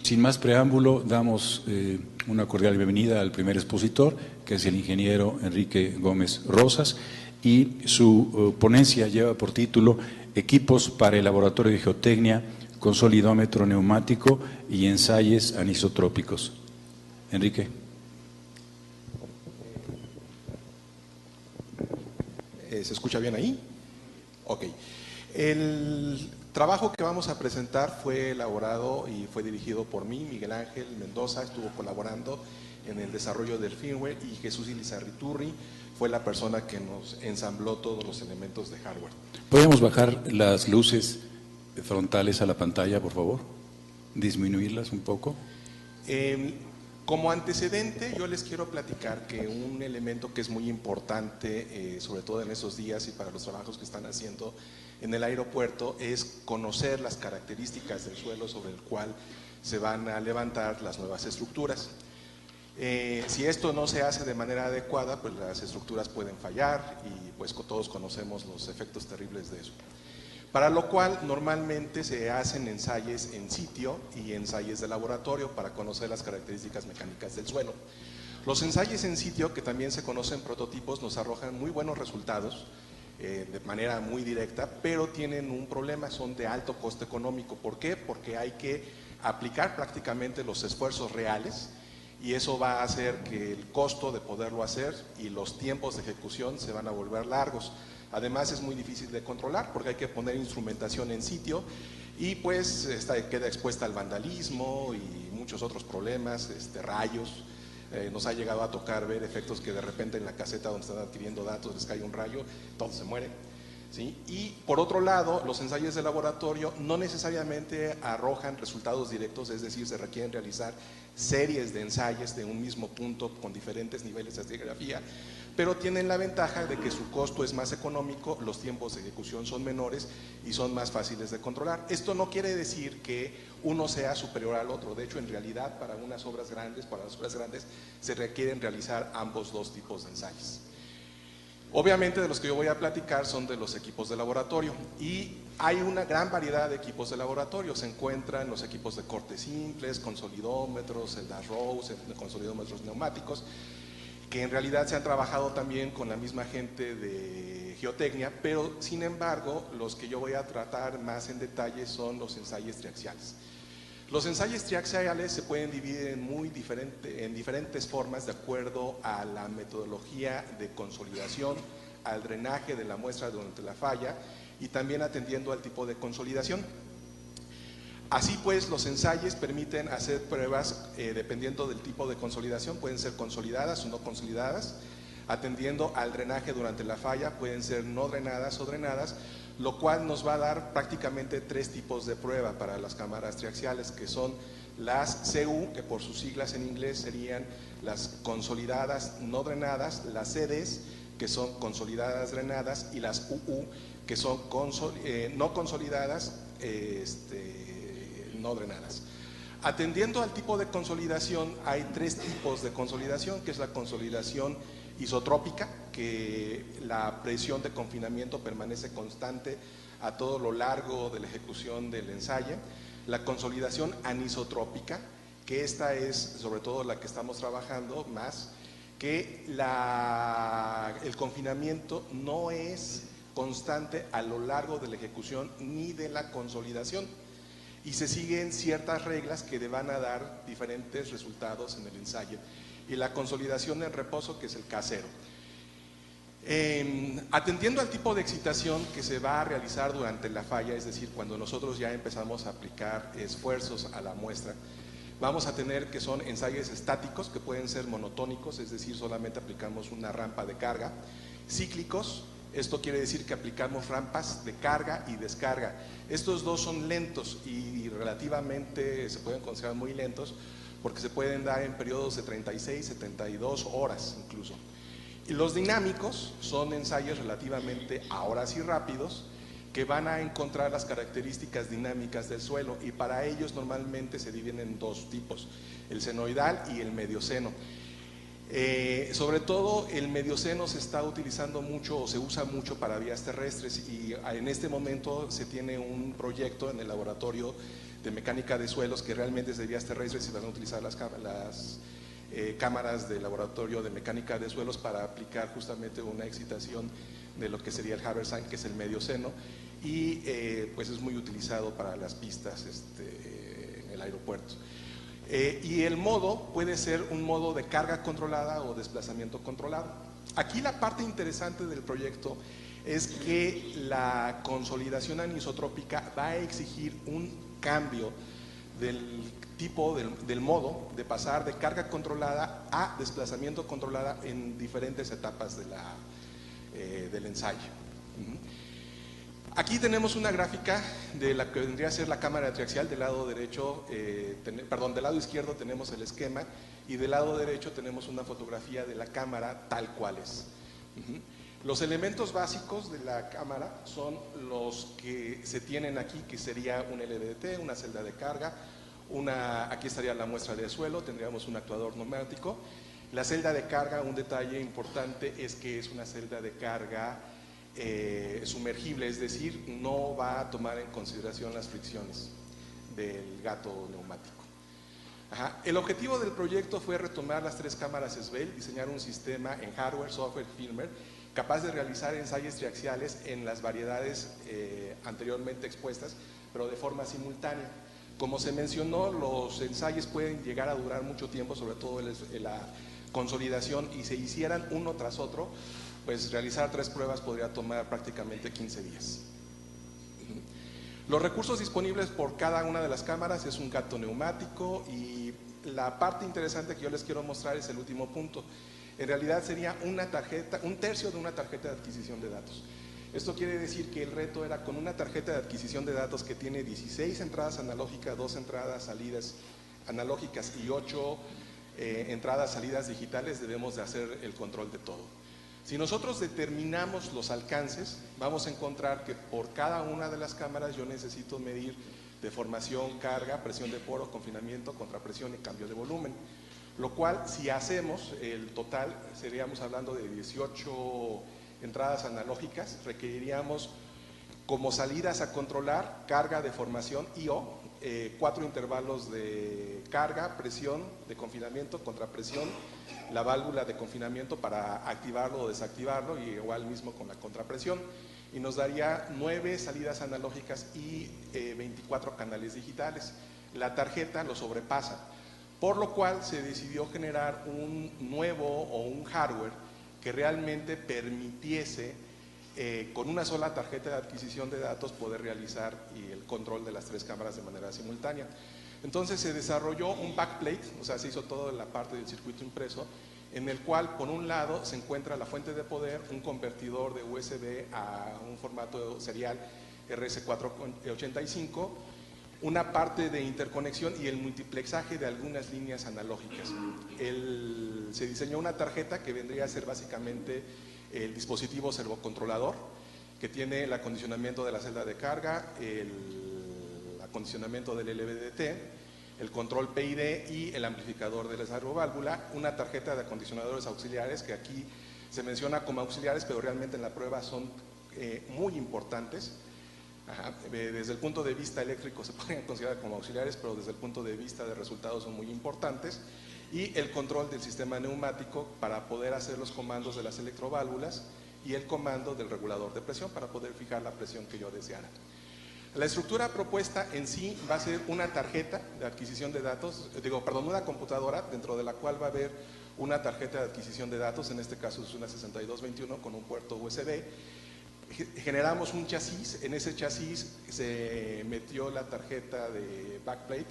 Sin más preámbulo, damos una cordial bienvenida al primer expositor, que es el ingeniero Enrique Gómez Rosas, y su ponencia lleva por título Equipos para el Laboratorio de Geotecnia, Consolidómetro Neumático y Ensayos Anisotrópicos. Enrique. ¿Se escucha bien ahí? Ok. El trabajo que vamos a presentar fue elaborado y fue dirigido por mí, Miguel Ángel Mendoza, estuvo colaborando en el desarrollo del firmware, y Jesús Ilizarriturri fue la persona que nos ensambló todos los elementos de hardware. ¿Podemos bajar las luces frontales a la pantalla, por favor? Disminuirlas un poco. Como antecedente, yo les quiero platicar que un elemento que es muy importante, sobre todo en estos días y para los trabajos que están haciendo en el aeropuerto, es conocer las características del suelo sobre el cual se van a levantar las nuevas estructuras. Si esto no se hace de manera adecuada, pues las estructuras pueden fallar y pues todos conocemos los efectos terribles de eso. Para lo cual normalmente se hacen ensayos en sitio y ensayos de laboratorio para conocer las características mecánicas del suelo. Los ensayos en sitio, que también se conocen prototipos, nos arrojan muy buenos resultados de manera muy directa, pero tienen un problema, son de alto coste económico. ¿Por qué? Porque hay que aplicar prácticamente los esfuerzos reales, y eso va a hacer que el costo de poderlo hacer y los tiempos de ejecución se van a volver largos. Además es muy difícil de controlar porque hay que poner instrumentación en sitio y pues queda expuesta al vandalismo y muchos otros problemas, rayos. Nos ha llegado a tocar ver efectos que de repente en la caseta donde están adquiriendo datos les cae un rayo, todos se mueren, ¿sí? Y por otro lado, los ensayos de laboratorio no necesariamente arrojan resultados directos, es decir, se requieren realizar series de ensayos de un mismo punto con diferentes niveles de estratigrafía, pero tienen la ventaja de que su costo es más económico, los tiempos de ejecución son menores y son más fáciles de controlar. Esto no quiere decir que uno sea superior al otro. De hecho, en realidad, para las obras grandes, se requieren realizar ambos dos tipos de ensayos. Obviamente de los que yo voy a platicar son de los equipos de laboratorio, y hay una gran variedad de equipos de laboratorio. Se encuentran los equipos de cortes simples, consolidómetros, el dash rows, consolidómetros neumáticos, que en realidad se han trabajado también con la misma gente de geotecnia, pero sin embargo los que yo voy a tratar más en detalle son los ensayos triaxiales. Los ensayos triaxiales se pueden dividir en diferentes formas de acuerdo a la metodología de consolidación, al drenaje de la muestra durante la falla y también atendiendo al tipo de consolidación. Así pues, los ensayos permiten hacer pruebas dependiendo del tipo de consolidación, pueden ser consolidadas o no consolidadas, atendiendo al drenaje durante la falla, pueden ser no drenadas o drenadas, lo cual nos va a dar prácticamente tres tipos de prueba para las cámaras triaxiales, que son las CU, que por sus siglas en inglés serían las consolidadas no drenadas, las CDs, que son consolidadas drenadas, y las UU, que son no consolidadas no drenadas. Atendiendo al tipo de consolidación, hay tres tipos de consolidación, que es la consolidación isotrópica, que la presión de confinamiento permanece constante a todo lo largo de la ejecución del ensayo. La consolidación anisotrópica, que esta es sobre todo la que estamos trabajando más, que el confinamiento no es constante a lo largo de la ejecución ni de la consolidación, y se siguen ciertas reglas que van a dar diferentes resultados en el ensayo. Y la consolidación en reposo, que es el K0. Atendiendo al tipo de excitación que se va a realizar durante la falla, es decir, cuando nosotros ya empezamos a aplicar esfuerzos a la muestra, vamos a tener que son ensayos estáticos, que pueden ser monotónicos, es decir, solamente aplicamos una rampa de carga, cíclicos. Esto quiere decir que aplicamos rampas de carga y descarga. Estos dos son lentos y relativamente se pueden considerar muy lentos porque se pueden dar en periodos de 36, 72 horas incluso. Y los dinámicos son ensayos relativamente ahora sí rápidos que van a encontrar las características dinámicas del suelo, y para ellos normalmente se dividen en dos tipos, el senoidal y el medioceno. Sobre todo el medioceno se está utilizando mucho o se usa mucho para vías terrestres, y en este momento se tiene un proyecto en el laboratorio de mecánica de suelos, que realmente es de vías terrestres, y van a utilizar las cámaras de laboratorio de mecánica de suelos para aplicar justamente una excitación de lo que sería el Haversine, que es el medio seno, y pues es muy utilizado para las pistas en el aeropuerto. Y el modo puede ser un modo de carga controlada o desplazamiento controlado. Aquí la parte interesante del proyecto es que la consolidación anisotrópica va a exigir un cambio del tipo, del modo de pasar de carga controlada a desplazamiento controlada en diferentes etapas del ensayo. Aquí tenemos una gráfica de la que vendría a ser la cámara triaxial. Del lado derecho, del lado izquierdo tenemos el esquema, y del lado derecho tenemos una fotografía de la cámara tal cual es. Los elementos básicos de la cámara son los que se tienen aquí, que sería un LVDT, una celda de carga, aquí estaría la muestra de suelo, tendríamos un actuador neumático. La celda de carga, un detalle importante es que es una celda de carga sumergible, es decir, no va a tomar en consideración las fricciones del gato neumático. El objetivo del proyecto fue retomar las 3 cámaras Sveil, diseñar un sistema en hardware, software y firmware capaz de realizar ensayos triaxiales en las variedades anteriormente expuestas, pero de forma simultánea. Como se mencionó, los ensayos pueden llegar a durar mucho tiempo, sobre todo la consolidación, y se hicieran uno tras otro, pues realizar 3 pruebas podría tomar prácticamente 15 días. Los recursos disponibles por cada una de las cámaras es un gato neumático, y la parte interesante que yo les quiero mostrar es el último punto. En realidad sería una tarjeta, un tercio de una tarjeta de adquisición de datos. Esto quiere decir que el reto era con una tarjeta de adquisición de datos que tiene 16 entradas analógicas, 2 entradas salidas analógicas y 8 entradas salidas digitales, debemos de hacer el control de todo. Si nosotros determinamos los alcances, vamos a encontrar que por cada una de las cámaras yo necesito medir deformación, carga, presión de poro, confinamiento, contrapresión y cambio de volumen. Lo cual, si hacemos el total, seríamos hablando de 18 entradas analógicas, requeriríamos como salidas a controlar carga, deformación y 4 intervalos de carga, presión, de confinamiento, contrapresión, la válvula de confinamiento para activarlo o desactivarlo, y igual mismo con la contrapresión, y nos daría 9 salidas analógicas y 24 canales digitales. La tarjeta lo sobrepasa, por lo cual se decidió generar un nuevo o un hardware que realmente permitiese con una sola tarjeta de adquisición de datos poder realizar el control de las 3 cámaras de manera simultánea. Entonces se desarrolló un backplate, o sea, se hizo toda la parte del circuito impreso, en el cual por un lado se encuentra la fuente de poder, un convertidor de USB a un formato serial RS485, una parte de interconexión y el multiplexaje de algunas líneas analógicas. Se diseñó una tarjeta que vendría a ser básicamente el dispositivo servocontrolador, que tiene el acondicionamiento de la celda de carga, el acondicionamiento del LVDT, el control PID y el amplificador de la servoválvula, una tarjeta de acondicionadores auxiliares, que aquí se menciona como auxiliares, pero realmente en la prueba son muy importantes. Desde el punto de vista eléctrico se pueden considerar como auxiliares, pero desde el punto de vista de resultados son muy importantes. Y el control del sistema neumático para poder hacer los comandos de las electroválvulas y el comando del regulador de presión para poder fijar la presión que yo deseara. La estructura propuesta en sí va a ser una tarjeta de adquisición de datos, una computadora dentro de la cual va a haber una tarjeta de adquisición de datos, en este caso es una 6221 con un puerto USB. Generamos un chasis, en ese chasis se metió la tarjeta de backplate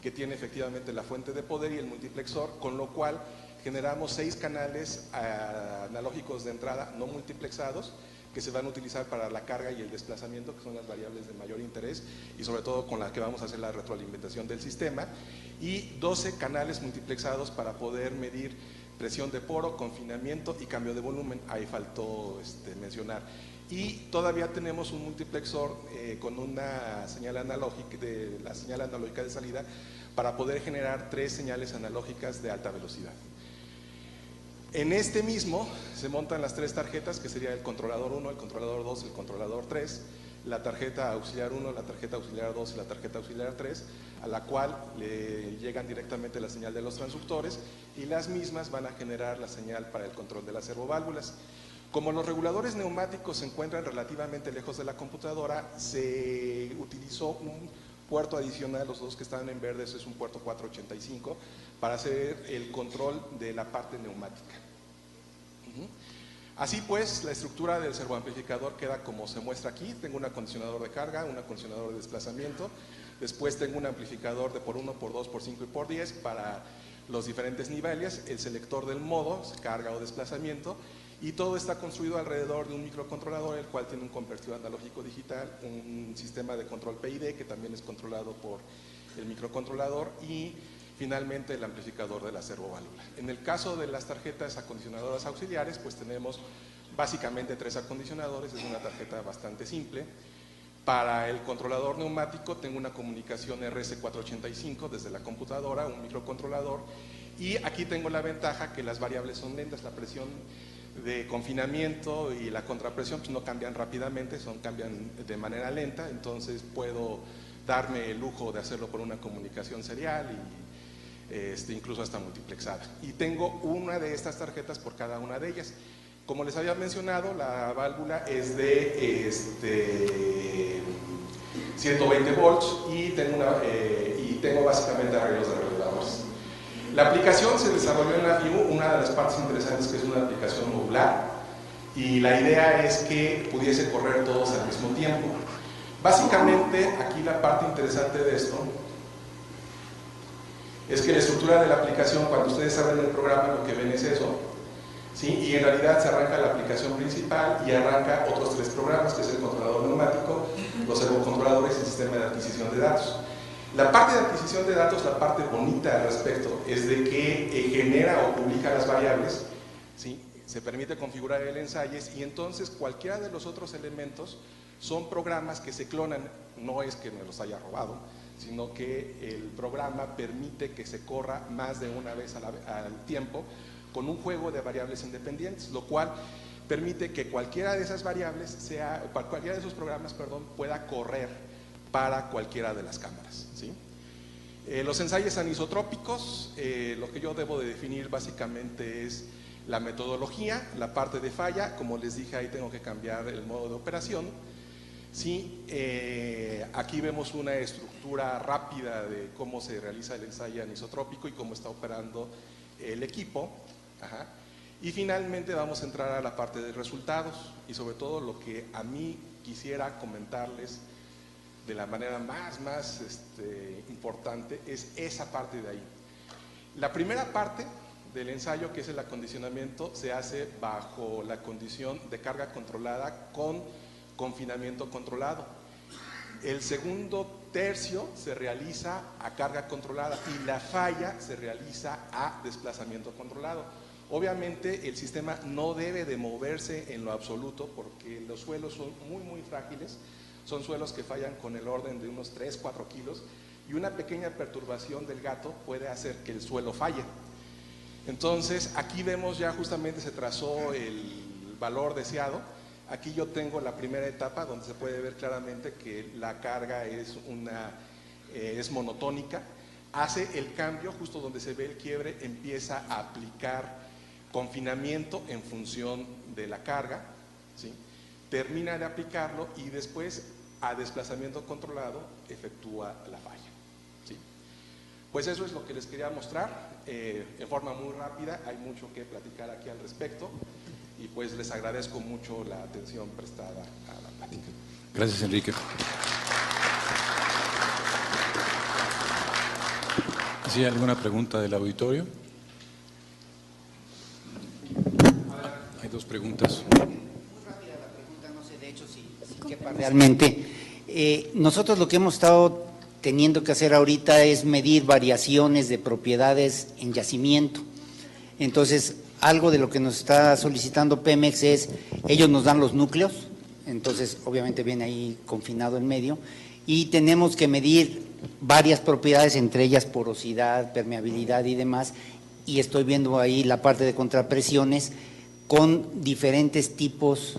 que tiene efectivamente la fuente de poder y el multiplexor, con lo cual generamos 6 canales analógicos de entrada no multiplexados que se van a utilizar para la carga y el desplazamiento, que son las variables de mayor interés y sobre todo con las que vamos a hacer la retroalimentación del sistema, y 12 canales multiplexados para poder medir presión de poro, confinamiento y cambio de volumen. Ahí faltó mencionar. Y todavía tenemos un multiplexor con una señal analógica, la señal analógica de salida, para poder generar 3 señales analógicas de alta velocidad. En este mismo se montan las 3 tarjetas, que sería el controlador 1, el controlador 2, el controlador 3, la tarjeta auxiliar 1, la tarjeta auxiliar 2 y la tarjeta auxiliar 3, a la cual le llegan directamente la señal de los transductores y las mismas van a generar la señal para el control de las servoválvulas. Como los reguladores neumáticos se encuentran relativamente lejos de la computadora, se utilizó un puerto adicional, los dos que están en verde, ese es un puerto 485, para hacer el control de la parte neumática. Así pues, la estructura del servoamplificador queda como se muestra aquí. Tengo un acondicionador de carga, un acondicionador de desplazamiento, después tengo un amplificador de por 1, por 2, por 5 y por 10 para los diferentes niveles, el selector del modo, carga o desplazamiento, y todo está construido alrededor de un microcontrolador, el cual tiene un convertidor analógico digital, un sistema de control PID que también es controlado por el microcontrolador y finalmente el amplificador de la servoválvula. En el caso de las tarjetas acondicionadoras auxiliares, pues tenemos básicamente 3 acondicionadores, es una tarjeta bastante simple. Para el controlador neumático tengo una comunicación RS485 desde la computadora, un microcontrolador, y aquí tengo la ventaja que las variables son lentas, la presión de confinamiento y la contrapresión pues no cambian rápidamente, cambian de manera lenta, entonces puedo darme el lujo de hacerlo por una comunicación serial y incluso hasta multiplexada. Y tengo una de estas tarjetas por cada una de ellas. Como les había mencionado, la válvula es de 120 volts y tengo básicamente arreglos de reguladores. La aplicación se desarrolló en la FIU, una de las partes interesantes que es una aplicación modular, y la idea es que pudiese correr todos al mismo tiempo. Básicamente, aquí la parte interesante de esto es que la estructura de la aplicación, cuando ustedes abren el programa, lo que ven es eso, ¿sí? Y en realidad se arranca la aplicación principal y arranca otros 3 programas, que es el controlador neumático, los servocontroladores y el sistema de adquisición de datos. La parte de adquisición de datos, la parte bonita al respecto, es de que genera o publica las variables, ¿sí? Se permite configurar el ensayes y entonces cualquiera de los otros elementos son programas que se clonan, no es que me los haya robado, sino que el programa permite que se corra más de una vez al tiempo con un juego de variables independientes, lo cual permite que cualquiera de esas variables, cualquiera de esos programas, pueda correr para cualquiera de las cámaras, ¿sí? Los ensayos anisotrópicos, lo que yo debo de definir básicamente es la metodología, la parte de falla, como les dije ahí tengo que cambiar el modo de operación, ¿sí? Aquí vemos una estructura rápida de cómo se realiza el ensayo anisotrópico y cómo está operando el equipo. Ajá. Y finalmente vamos a entrar a la parte de resultados y sobre todo lo que a mí quisiera comentarles de la manera más importante es esa parte de ahí. La primera parte del ensayo, que es el acondicionamiento, se hace bajo la condición de carga controlada con confinamiento controlado. El segundo tercio se realiza a carga controlada y la falla se realiza a desplazamiento controlado. Obviamente el sistema no debe de moverse en lo absoluto porque los suelos son muy frágiles, son suelos que fallan con el orden de unos 3-4 kilos y una pequeña perturbación del gato puede hacer que el suelo falle. Entonces aquí vemos ya justamente se trazó el valor deseado. Aquí yo tengo la primera etapa donde se puede ver claramente que la carga es monotónica, hace el cambio justo donde se ve el quiebre, empieza a aplicar confinamiento en función de la carga, ¿sí? Termina de aplicarlo y después a desplazamiento controlado efectúa la falla, ¿sí? Pues eso es lo que les quería mostrar en forma muy rápida, hay mucho que platicar aquí al respecto. Y pues les agradezco mucho la atención prestada a la plática. Gracias, Enrique. ¿Sí, alguna pregunta del auditorio? Hay 2 preguntas. Muy rápida la pregunta, no sé de hecho si quepa realmente. Nosotros lo que hemos estado teniendo que hacer ahorita es medir variaciones de propiedades en yacimiento. Entonces, algo de lo que nos está solicitando Pemex es, ellos nos dan los núcleos, entonces obviamente viene ahí confinado en medio, y tenemos que medir varias propiedades, entre ellas porosidad, permeabilidad y demás, y estoy viendo ahí la parte de contrapresiones con diferentes tipos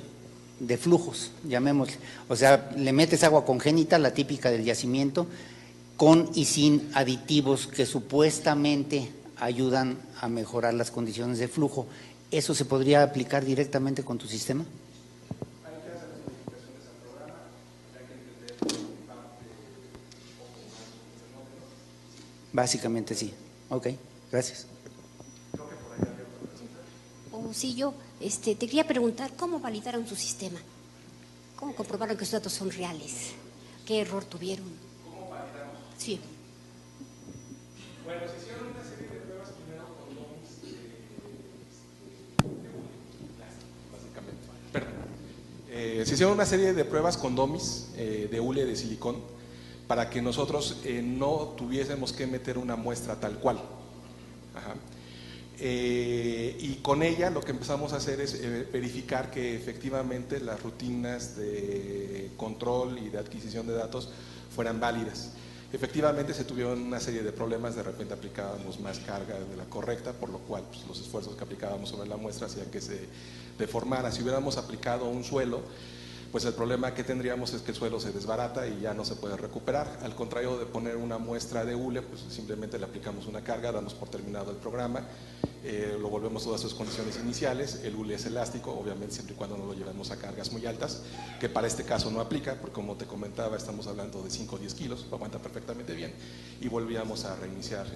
de flujos, llamémosle. O sea, le metes agua congénita, la típica del yacimiento, con y sin aditivos que supuestamente ayudan a mejorar las condiciones de flujo. ¿Eso se podría aplicar directamente con tu sistema? Básicamente sí. Ok, gracias. Sí, yo te quería preguntar, ¿cómo validaron su sistema? ¿Cómo comprobaron que sus datos son reales? ¿Qué error tuvieron? ¿Cómo validamos? Sí. Bueno, se hicieron una serie de pruebas primero con domis básicamente. Perdón. Se hicieron una serie de pruebas con domis de hule de silicón para que nosotros no tuviésemos que meter una muestra tal cual. Ajá. Y con ella lo que empezamos a hacer es verificar que efectivamente las rutinas de control y de adquisición de datos fueran válidas. Efectivamente se tuvieron una serie de problemas, de repente aplicábamos más carga de la correcta, por lo cual pues, los esfuerzos que aplicábamos sobre la muestra hacían que se deformara. Si hubiéramos aplicado un suelo, pues el problema que tendríamos es que el suelo se desbarata y ya no se puede recuperar. Al contrario de poner una muestra de hule, pues simplemente le aplicamos una carga, damos por terminado el programa, lo volvemos todas sus condiciones iniciales. El hule es elástico, obviamente siempre y cuando no lo llevemos a cargas muy altas, que para este caso no aplica, porque como te comentaba, estamos hablando de 5 o 10 kilos, lo aguanta perfectamente bien, y volvíamos a reiniciar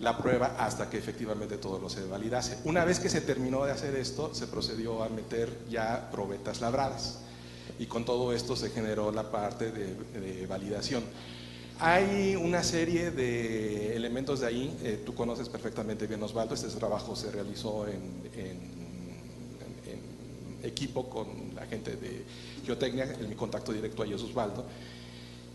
la prueba hasta que efectivamente todo lo se validase. Una vez que se terminó de hacer esto, se procedió a meter ya probetas labradas y con todo esto se generó la parte de validación. Hay una serie de elementos de ahí, tú conoces perfectamente bien, Osvaldo, este trabajo se realizó en equipo con la gente de Geotecnia, mi contacto directo ahí es Osvaldo.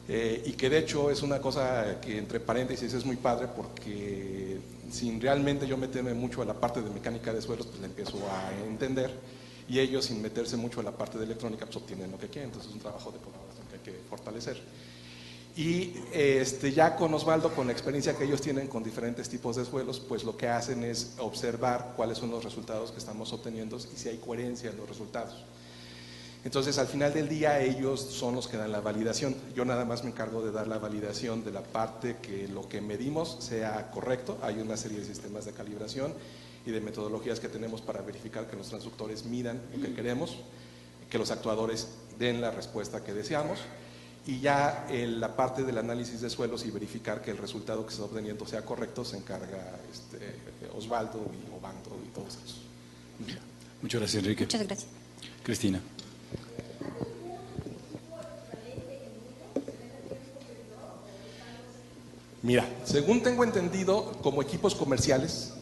Y que de hecho es una cosa que entre paréntesis es muy padre, porque sin realmente yo meterme mucho a la parte de mecánica de suelos, pues le empiezo a entender, y ellos sin meterse mucho a la parte de electrónica pues obtienen lo que quieren. Entonces es un trabajo de colaboración que hay que fortalecer. Y ya con Osvaldo, con la experiencia que ellos tienen con diferentes tipos de suelos, pues lo que hacen es observar cuáles son los resultados que estamos obteniendo y si hay coherencia en los resultados. Entonces, al final del día, ellos son los que dan la validación. Yo nada más me encargo de dar la validación de la parte que lo que medimos sea correcto. Hay una serie de sistemas de calibración y de metodologías que tenemos para verificar que los transductores midan lo que queremos, que los actuadores den la respuesta que deseamos, y ya la parte del análisis de suelos y verificar que el resultado que se está obteniendo sea correcto se encarga Osvaldo y Obando y todos esos. Muchas gracias, Enrique. Muchas gracias. Cristina. Mira, según tengo entendido, como equipos comerciales,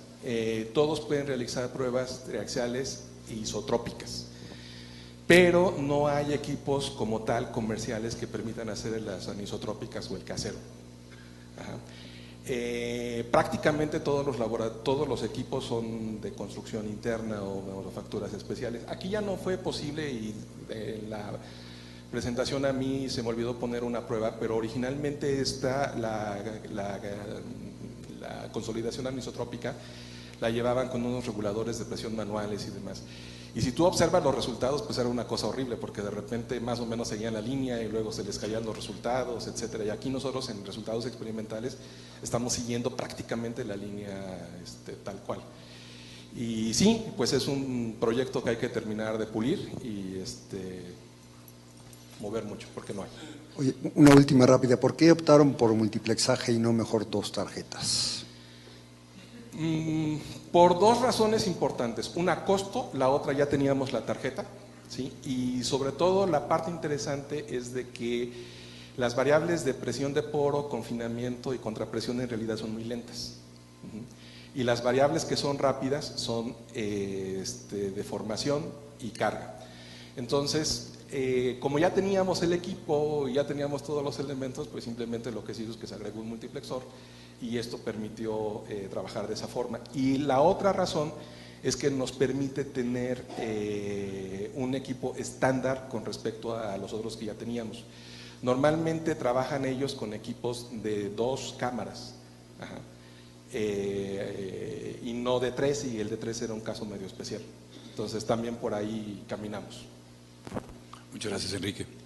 todos pueden realizar pruebas triaxiales e isotrópicas, pero no hay equipos como tal comerciales que permitan hacer las anisotrópicas o el casero. Ajá. Prácticamente todos los equipos son de construcción interna o manufacturas especiales. Aquí ya no fue posible, y en la presentación a mí se me olvidó poner una prueba, pero originalmente la consolidación anisotrópica la llevaban con unos reguladores de presión manuales y demás. Y si tú observas los resultados, pues era una cosa horrible, porque de repente más o menos seguían la línea y luego se les caían los resultados, etcétera. Y aquí nosotros en resultados experimentales estamos siguiendo prácticamente la línea tal cual. Y sí, pues es un proyecto que hay que terminar de pulir y mover mucho, porque no hay. Oye, una última rápida, ¿por qué optaron por multiplexaje y no mejor 2 tarjetas? Por 2 razones importantes. Una, costo; la otra, ya teníamos la tarjeta, ¿sí? Y sobre todo la parte interesante es de que las variables de presión de poro, confinamiento y contrapresión en realidad son muy lentas. Y las variables que son rápidas son deformación y carga. Entonces, como ya teníamos el equipo y ya teníamos todos los elementos, pues simplemente lo que se hizo es que se agregó un multiplexor y esto permitió trabajar de esa forma. Y la otra razón es que nos permite tener un equipo estándar con respecto a los otros que ya teníamos. Normalmente trabajan ellos con equipos de 2 cámaras. Ajá. Y no de 3, y el de 3 era un caso medio especial. Entonces también por ahí caminamos. Muchas gracias, Enrique.